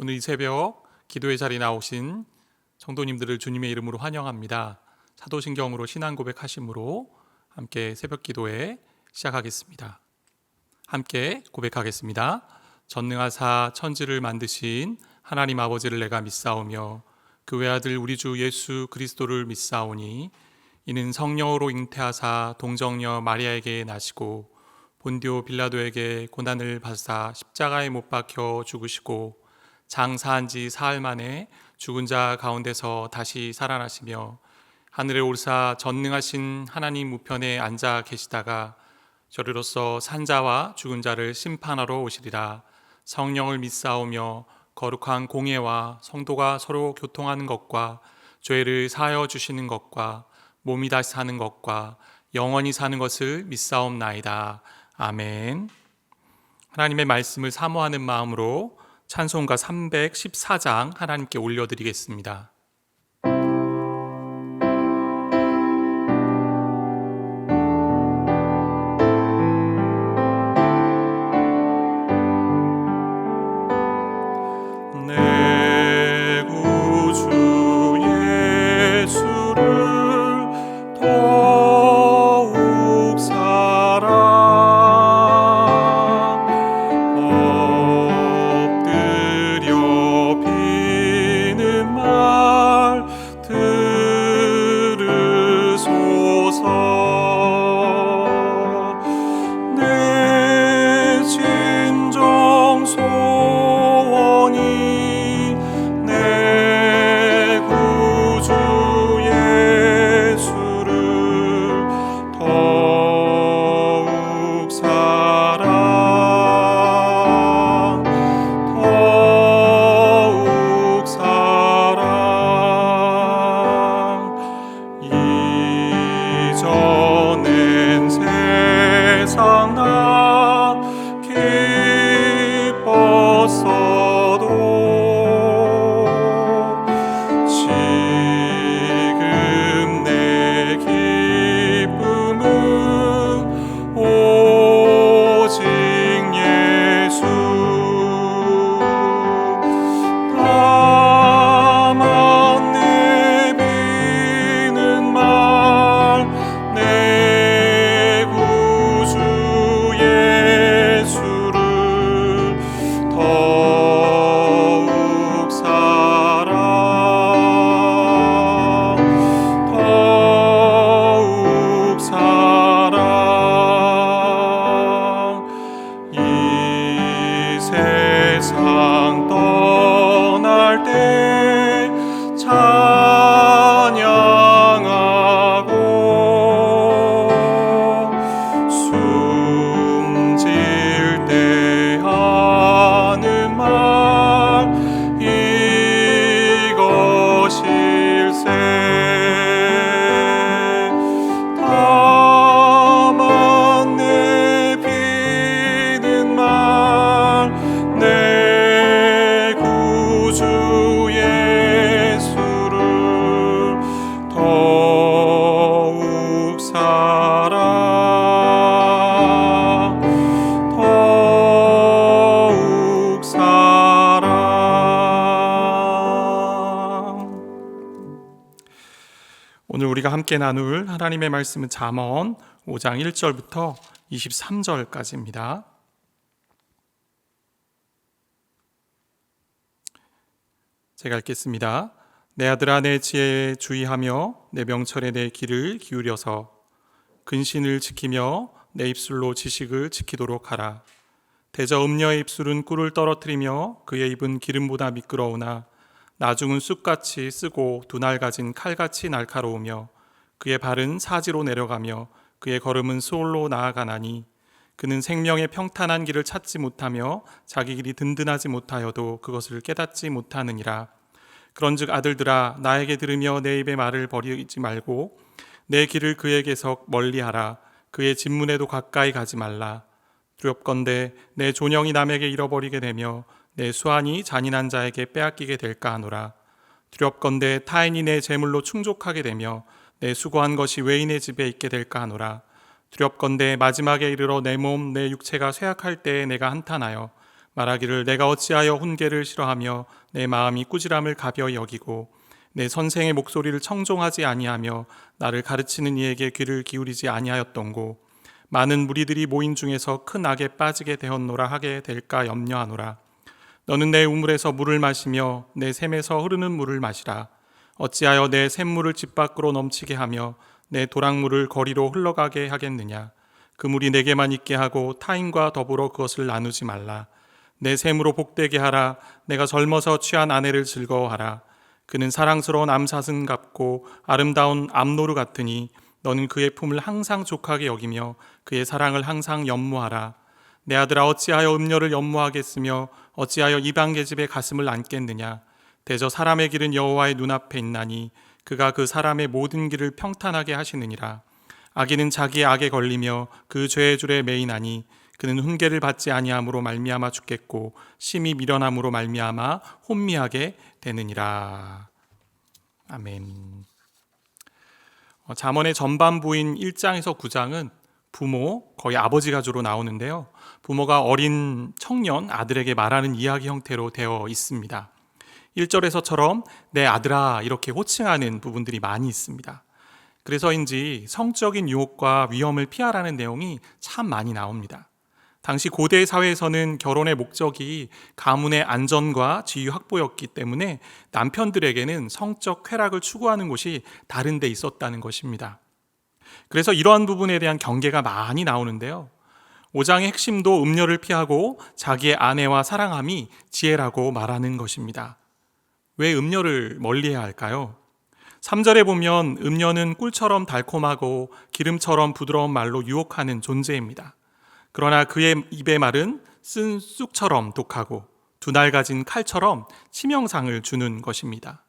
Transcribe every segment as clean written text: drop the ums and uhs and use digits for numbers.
오늘 이 새벽 기도의 자리에 나오신 성도님들을 주님의 이름으로 환영합니다. 사도신경으로 신앙 고백하심으로 함께 새벽 기도에 시작하겠습니다. 함께 고백하겠습니다. 전능하사 천지를 만드신 하나님 아버지를 내가 믿사오며 그 외아들 우리 주 예수 그리스도를 믿사오니 이는 성령으로 잉태하사 동정녀 마리아에게 나시고 본디오 빌라도에게 고난을 받으사 십자가에 못 박혀 죽으시고 장사한 지 사흘 만에 죽은 자 가운데서 다시 살아나시며 하늘에 오르사 전능하신 하나님 우편에 앉아 계시다가 저리로서 산자와 죽은 자를 심판하러 오시리라. 성령을 믿사오며 거룩한 공예와 성도가 서로 교통하는 것과 죄를 사하여 주시는 것과 몸이 다시 사는 것과 영원히 사는 것을 믿사옵나이다. 아멘. 하나님의 말씀을 사모하는 마음으로 찬송가 314장 하나님께 올려드리겠습니다. 내 구주 예수를 더욱 사랑 엎드려 비는 말 들으소서. 내 진정 소원이 내 구주 예수를 더욱 사랑 더욱 사랑. 이전엔 세상 나 기뻤어도 지금 내 기쁨은 오직 예수. 다만 내비는 말 내 구주 예수를 더욱 사랑 더욱 사랑. 이 세상 떠날 때 찬양하고 숨질 때 하는 말 이것일세. 다만 내비는 말 내 구주 예수를 더욱 사랑 더욱 사랑. 오늘 우리가 함께 나눌 하나님의 말씀은 잠언 5장 1절부터 23절까지입니다. 제가 읽겠습니다. 내 아들아 내 지혜에 주의하며 내 명철에 내 귀를 기울여서 근신을 지키며 내 입술로 지식을 지키도록 하라. 대저 음녀의 입술은 꿀을 떨어뜨리며 그의 입은 기름보다 미끄러우나 나중은 쑥같이 쓰고 두 날 가진 칼같이 날카로우며 그의 발은 사지로 내려가며 그의 걸음은 수올로 나아가나니 그는 생명의 평탄한 길을 찾지 못하며 자기 길이 든든하지 못하여도 그것을 깨닫지 못하느니라. 그런즉 아들들아 나에게 들으며 내 입의 말을 버리지 말고 내 길을 그에게서 멀리하라. 그의 진문에도 가까이 가지 말라. 두렵건대 내 존영이 남에게 잃어버리게 되며 내 수완이 잔인한 자에게 빼앗기게 될까 하노라. 두렵건대 타인이 내 재물로 충족하게 되며 내 수고한 것이 외인의 집에 있게 될까 하노라. 두렵건대 마지막에 이르러 내 몸 내 육체가 쇠약할 때에 내가 한탄하여 말하기를 내가 어찌하여 훈계를 싫어하며 내 마음이 꾸지람을 가벼이 여기고 내 선생의 목소리를 청종하지 아니하며 나를 가르치는 이에게 귀를 기울이지 아니하였던고 많은 무리들이 모인 중에서 큰 악에 빠지게 되었노라 하게 될까 염려하노라. 너는 내 우물에서 물을 마시며 내 샘에서 흐르는 물을 마시라. 어찌하여 내 샘물을 집 밖으로 넘치게 하며 내 도랑물을 거리로 흘러가게 하겠느냐. 그 물이 내게만 있게 하고 타인과 더불어 그것을 나누지 말라. 내 샘으로 복되게 하라. 내가 젊어서 취한 아내를 즐거워하라. 그는 사랑스러운 암사슴 같고 아름다운 암노루 같으니 너는 그의 품을 항상 족하게 여기며 그의 사랑을 항상 연모하라. 내 아들아 어찌하여 음녀를 연모하겠으며 어찌하여 이방 계집의 가슴을 안겠느냐. 대저 사람의 길은 여호와의 눈앞에 있나니 그가 그 사람의 모든 길을 평탄하게 하시느니라. 악인은 자기의 악에 걸리며 그 죄의 줄에 매이나니 그는 훈계를 받지 아니함으로 말미암아 죽겠고 심히 미련함으로 말미암아 혼미하게 되느니라. 아멘. 잠언의 전반부인 1장에서 9장은 부모, 거의 아버지 가주로 나오는데요. 부모가 어린 청년 아들에게 말하는 이야기 형태로 되어 있습니다. 1절에서처럼 내 아들아 이렇게 호칭하는 부분들이 많이 있습니다. 그래서인지 성적인 유혹과 위험을 피하라는 내용이 참 많이 나옵니다. 당시 고대 사회에서는 결혼의 목적이 가문의 안전과 지위 확보였기 때문에 남편들에게는 성적 쾌락을 추구하는 곳이 다른 데 있었다는 것입니다. 그래서 이러한 부분에 대한 경계가 많이 나오는데요. 5장의 핵심도 음녀를 피하고 자기의 아내와 사랑함이 지혜라고 말하는 것입니다. 왜 음녀를 멀리해야 할까요? 3절에 보면 음녀는 꿀처럼 달콤하고 기름처럼 부드러운 말로 유혹하는 존재입니다. 그러나 그의 입의 말은 쓴 쑥처럼 독하고 두 날 가진 칼처럼 치명상을 주는 것입니다.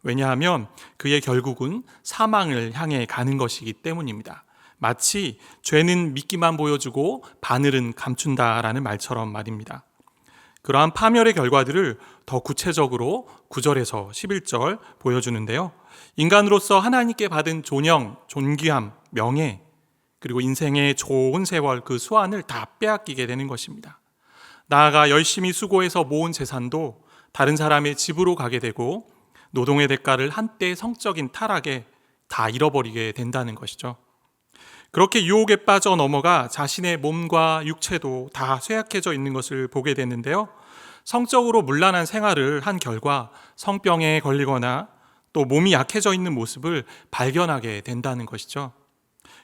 왜냐하면 그의 결국은 사망을 향해 가는 것이기 때문입니다. 마치 죄는 미끼만 보여주고 바늘은 감춘다라는 말처럼 말입니다. 그러한 파멸의 결과들을 더 구체적으로 9절에서 11절 보여주는데요. 인간으로서 하나님께 받은 존영, 존귀함, 명예, 그리고 인생의 좋은 세월 그 수완을 다 빼앗기게 되는 것입니다. 나아가 열심히 수고해서 모은 재산도 다른 사람의 집으로 가게 되고 노동의 대가를 한때 성적인 타락에 다 잃어버리게 된다는 것이죠. 그렇게 유혹에 빠져 넘어가 자신의 몸과 육체도 다 쇠약해져 있는 것을 보게 됐는데요. 성적으로 문란한 생활을 한 결과 성병에 걸리거나 또 몸이 약해져 있는 모습을 발견하게 된다는 것이죠.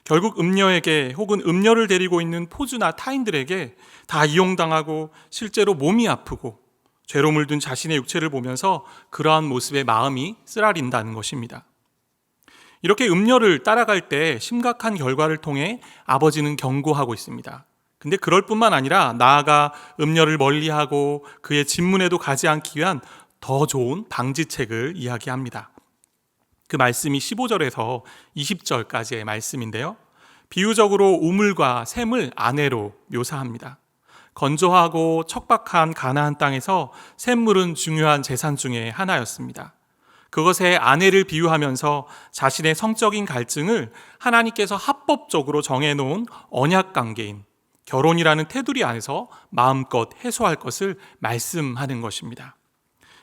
결국 음녀에게 혹은 음녀를 데리고 있는 포주나 타인들에게 다 이용당하고 실제로 몸이 아프고 죄로 물든 자신의 육체를 보면서 그러한 모습에 마음이 쓰라린다는 것입니다. 이렇게 음녀를 따라갈 때 심각한 결과를 통해 아버지는 경고하고 있습니다. 근데 그럴 뿐만 아니라 나아가 음녀를 멀리하고 그의 진문에도 가지 않기 위한 더 좋은 방지책을 이야기합니다. 그 말씀이 15절에서 20절까지의 말씀인데요. 비유적으로 우물과 샘을 아내로 묘사합니다. 건조하고 척박한 가나안 땅에서 샘물은 중요한 재산 중에 하나였습니다. 그것에 아내를 비유하면서 자신의 성적인 갈증을 하나님께서 합법적으로 정해놓은 언약관계인 결혼이라는 테두리 안에서 마음껏 해소할 것을 말씀하는 것입니다.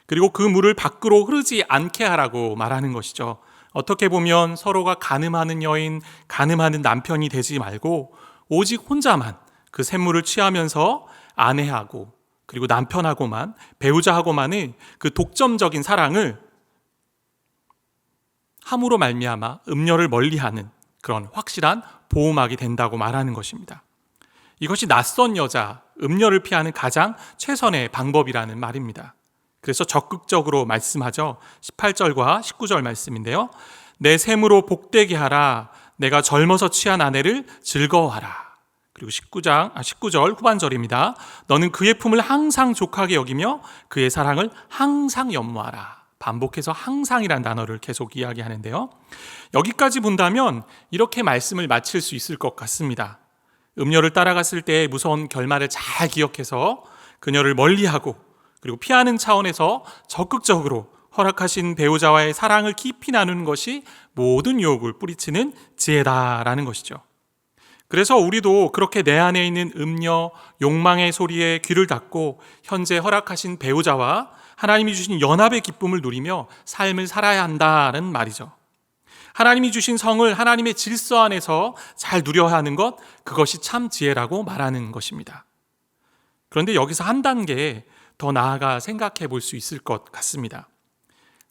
그리고 그 물을 밖으로 흐르지 않게 하라고 말하는 것이죠. 어떻게 보면 서로가 간음하는 여인, 간음하는 남편이 되지 말고 오직 혼자만 그 샘물을 취하면서 아내하고 그리고 남편하고만, 배우자하고만의 그 독점적인 사랑을 함으로 말미암아 음녀를 멀리하는 그런 확실한 보호막이 된다고 말하는 것입니다. 이것이 낯선 여자, 음녀를 피하는 가장 최선의 방법이라는 말입니다. 그래서 적극적으로 말씀하죠. 18절과 19절 말씀인데요. 내 샘으로 복되게 하라. 내가 젊어서 취한 아내를 즐거워하라. 그리고 19절 후반절입니다. 너는 그의 품을 항상 족하게 여기며 그의 사랑을 항상 연모하라. 반복해서 항상이란 단어를 계속 이야기하는데요. 여기까지 본다면 이렇게 말씀을 마칠 수 있을 것 같습니다. 음녀를 따라갔을 때의 무서운 결말을 잘 기억해서 그녀를 멀리하고 그리고 피하는 차원에서 적극적으로 허락하신 배우자와의 사랑을 깊이 나누는 것이 모든 유혹을 뿌리치는 지혜다라는 것이죠. 그래서 우리도 그렇게 내 안에 있는 음녀, 욕망의 소리에 귀를 닫고 현재 허락하신 배우자와 하나님이 주신 연합의 기쁨을 누리며 삶을 살아야 한다는 말이죠. 하나님이 주신 성을 하나님의 질서 안에서 잘 누려야 하는 것, 그것이 참 지혜라고 말하는 것입니다. 그런데 여기서 한 단계 더 나아가 생각해 볼 수 있을 것 같습니다.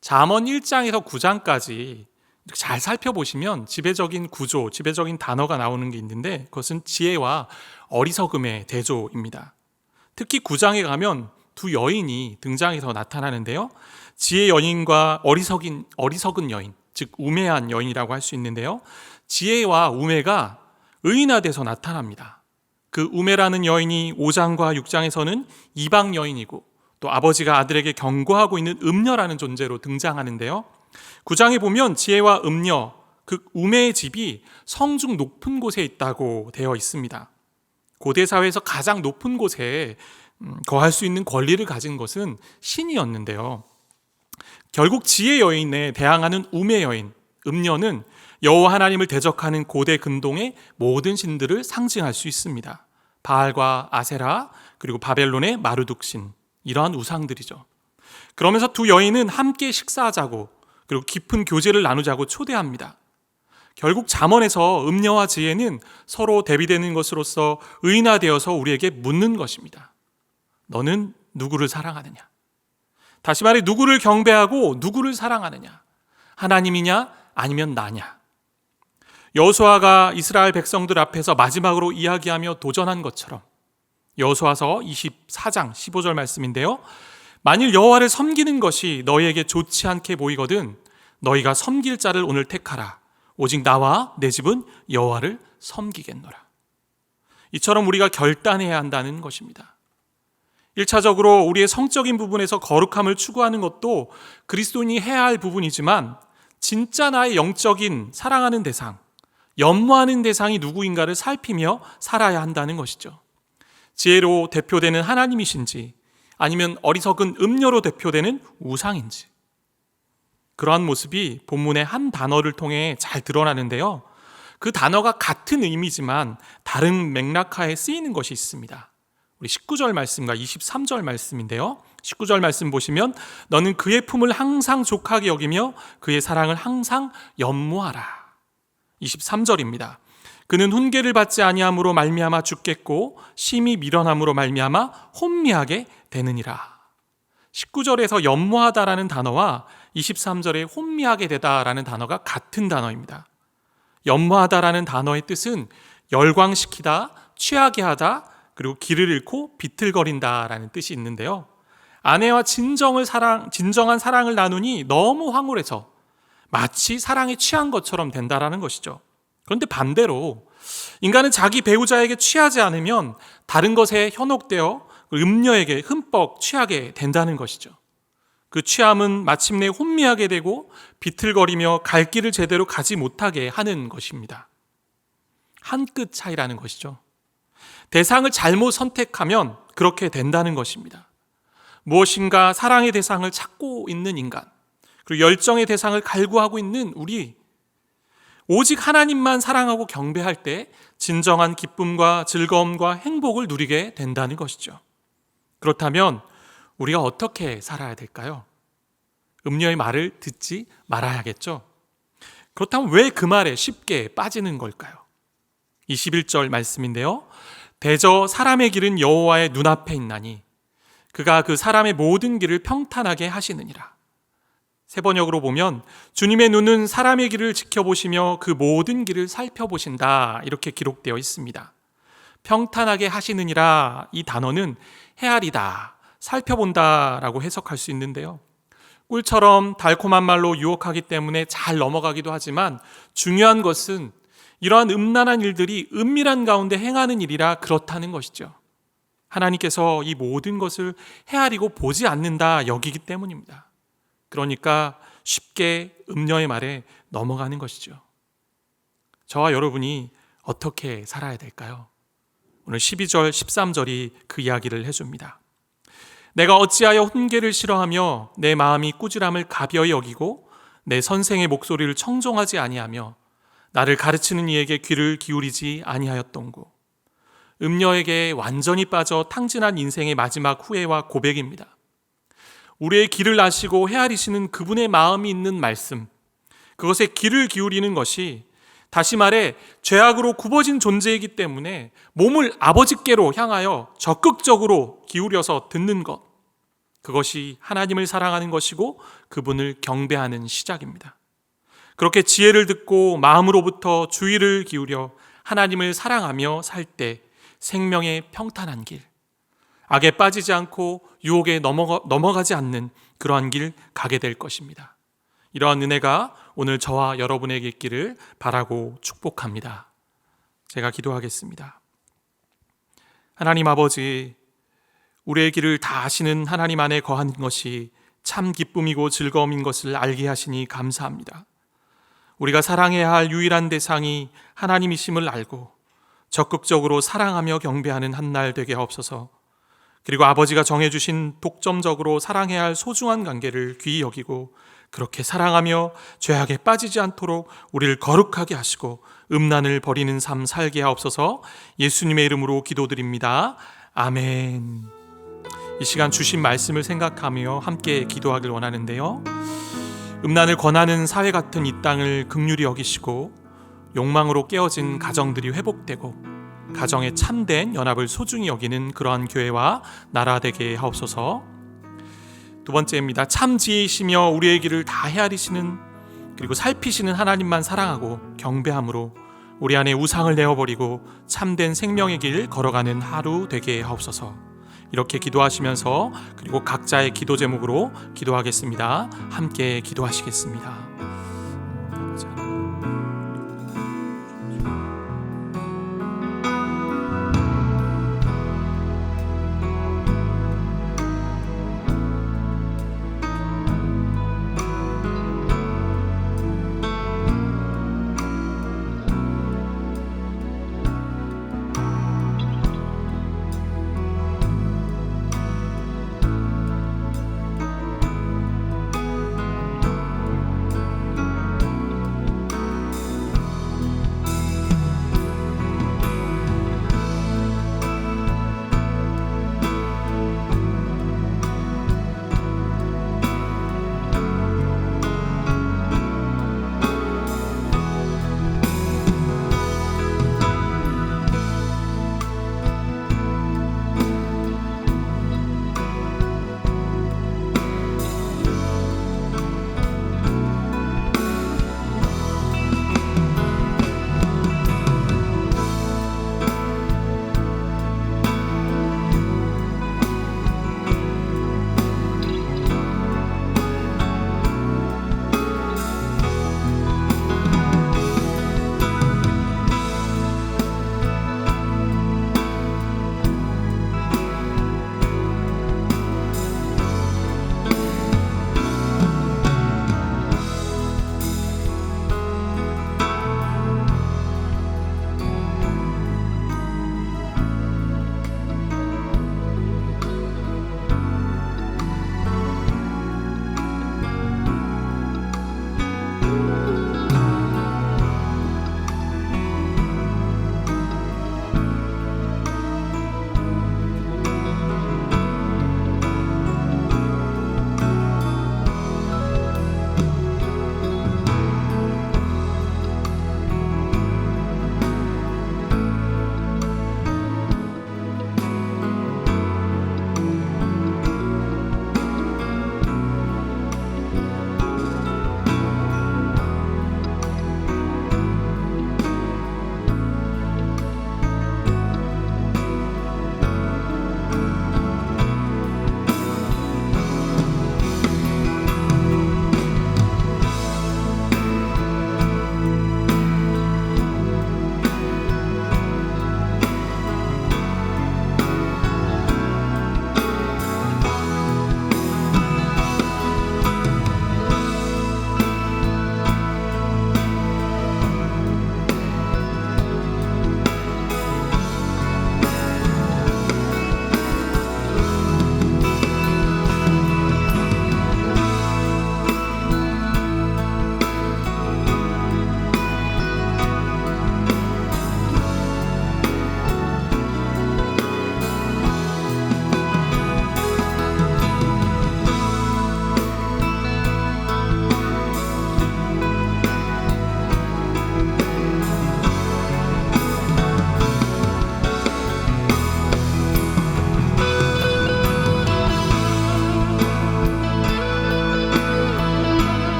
잠언 1장에서 9장까지 잘 살펴보시면 지배적인 구조, 지배적인 단어가 나오는 게 있는데 그것은 지혜와 어리석음의 대조입니다. 특히 9장에 가면 두 여인이 등장해서 나타나는데요. 지혜 여인과 어리석은 여인, 즉 우매한 여인이라고 할 수 있는데요. 지혜와 우매가 의인화돼서 나타납니다. 그 우매라는 여인이 5장과 6장에서는 이방 여인이고 또 아버지가 아들에게 경고하고 있는 음녀라는 존재로 등장하는데요. 9장에 보면 지혜와 음녀, 그 우매의 집이 성중 높은 곳에 있다고 되어 있습니다. 고대 사회에서 가장 높은 곳에 거할 수 있는 권리를 가진 것은 신이었는데요. 결국 지혜 여인에 대항하는 우매 여인, 음녀는 여호와 하나님을 대적하는 고대 근동의 모든 신들을 상징할 수 있습니다. 바알과 아세라, 그리고 바벨론의 마르둑신, 이러한 우상들이죠. 그러면서 두 여인은 함께 식사하자고 그리고 깊은 교제를 나누자고 초대합니다. 결국 잠언에서 음녀와 지혜는 서로 대비되는 것으로서 의인화되어서 우리에게 묻는 것입니다. 너는 누구를 사랑하느냐? 다시 말해 누구를 경배하고 누구를 사랑하느냐? 하나님이냐 아니면 나냐? 여호수아가 이스라엘 백성들 앞에서 마지막으로 이야기하며 도전한 것처럼 여호수아서 24장 15절 말씀인데요. 만일 여호와를 섬기는 것이 너희에게 좋지 않게 보이거든 너희가 섬길 자를 오늘 택하라. 오직 나와 내 집은 여호와를 섬기겠노라. 이처럼 우리가 결단해야 한다는 것입니다. 1차적으로 우리의 성적인 부분에서 거룩함을 추구하는 것도 그리스도인이 해야 할 부분이지만 진짜 나의 영적인 사랑하는 대상, 연모하는 대상이 누구인가를 살피며 살아야 한다는 것이죠. 지혜로 대표되는 하나님이신지 아니면 어리석은 음녀로 대표되는 우상인지, 그러한 모습이 본문의 한 단어를 통해 잘 드러나는데요. 그 단어가 같은 의미지만 다른 맥락하에 쓰이는 것이 있습니다. 우리 19절 말씀과 23절 말씀인데요. 19절 말씀 보시면 너는 그의 품을 항상 족하게 여기며 그의 사랑을 항상 연모하라. 23절입니다. 그는 훈계를 받지 아니함으로 말미암아 죽겠고 심히 미련함으로 말미암아 혼미하게 되느니라. 19절에서 연모하다라는 단어와 23절에 혼미하게 되다라는 단어가 같은 단어입니다. 연모하다라는 단어의 뜻은 열광시키다, 취하게 하다, 그리고 길을 잃고 비틀거린다라는 뜻이 있는데요. 아내와 진정한 사랑을 나누니 너무 황홀해서 마치 사랑에 취한 것처럼 된다라는 것이죠. 그런데 반대로 인간은 자기 배우자에게 취하지 않으면 다른 것에 현혹되어 음녀에게 흠뻑 취하게 된다는 것이죠. 그 취함은 마침내 혼미하게 되고 비틀거리며 갈 길을 제대로 가지 못하게 하는 것입니다. 한 끗 차이라는 것이죠. 대상을 잘못 선택하면 그렇게 된다는 것입니다. 무엇인가 사랑의 대상을 찾고 있는 인간, 그리고 열정의 대상을 갈구하고 있는 우리, 오직 하나님만 사랑하고 경배할 때 진정한 기쁨과 즐거움과 행복을 누리게 된다는 것이죠. 그렇다면 우리가 어떻게 살아야 될까요? 음녀의 말을 듣지 말아야겠죠. 그렇다면 왜 그 말에 쉽게 빠지는 걸까요? 21절 말씀인데요. 대저 사람의 길은 여호와의 눈앞에 있나니 그가 그 사람의 모든 길을 평탄하게 하시느니라. 세 번역으로 보면 주님의 눈은 사람의 길을 지켜보시며 그 모든 길을 살펴보신다, 이렇게 기록되어 있습니다. 평탄하게 하시느니라, 이 단어는 헤아리다, 살펴본다 라고 해석할 수 있는데요. 꿀처럼 달콤한 말로 유혹하기 때문에 잘 넘어가기도 하지만 중요한 것은 이러한 음란한 일들이 은밀한 가운데 행하는 일이라 그렇다는 것이죠. 하나님께서 이 모든 것을 헤아리고 보지 않는다 여기기 때문입니다. 그러니까 쉽게 음녀의 말에 넘어가는 것이죠. 저와 여러분이 어떻게 살아야 될까요? 오늘 12절, 13절이 그 이야기를 해줍니다. 내가 어찌하여 훈계를 싫어하며 내 마음이 꾸지람을 가벼이 여기고 내 선생의 목소리를 청종하지 아니하며 나를 가르치는 이에게 귀를 기울이지 아니하였던고. 음녀에게 완전히 빠져 탕진한 인생의 마지막 후회와 고백입니다. 우리의 길을 아시고 헤아리시는 그분의 마음이 있는 말씀, 그것에 귀를 기울이는 것이, 다시 말해 죄악으로 굽어진 존재이기 때문에 몸을 아버지께로 향하여 적극적으로 기울여서 듣는 것, 그것이 하나님을 사랑하는 것이고 그분을 경배하는 시작입니다. 그렇게 지혜를 듣고 마음으로부터 주의를 기울여 하나님을 사랑하며 살 때 생명의 평탄한 길, 악에 빠지지 않고 유혹에 넘어가지 않는 그러한 길 가게 될 것입니다. 이러한 은혜가 오늘 저와 여러분에게 있기를 바라고 축복합니다. 제가 기도하겠습니다. 하나님 아버지, 우리의 길을 다 아시는 하나님 안에 거하는 것이 참 기쁨이고 즐거움인 것을 알게 하시니 감사합니다. 우리가 사랑해야 할 유일한 대상이 하나님이심을 알고 적극적으로 사랑하며 경배하는 한 날 되게 하옵소서. 그리고 아버지가 정해주신 독점적으로 사랑해야 할 소중한 관계를 귀히 여기고 그렇게 사랑하며 죄악에 빠지지 않도록 우리를 거룩하게 하시고 음란을 버리는 삶 살게 하옵소서. 예수님의 이름으로 기도드립니다. 아멘. 이 시간 주신 말씀을 생각하며 함께 기도하길 원하는데요, 음란을 권하는 사회 같은 이 땅을 긍휼히 여기시고 욕망으로 깨어진 가정들이 회복되고 가정의 참된 연합을 소중히 여기는 그러한 교회와 나라 되게 하옵소서. 두 번째입니다. 참 지혜이시며 우리의 길을 다 헤아리시는, 그리고 살피시는 하나님만 사랑하고 경배함으로 우리 안에 우상을 내어버리고 참된 생명의 길 걸어가는 하루 되게 하옵소서. 이렇게 기도하시면서 그리고 각자의 기도 제목으로 기도하겠습니다. 함께 기도하시겠습니다.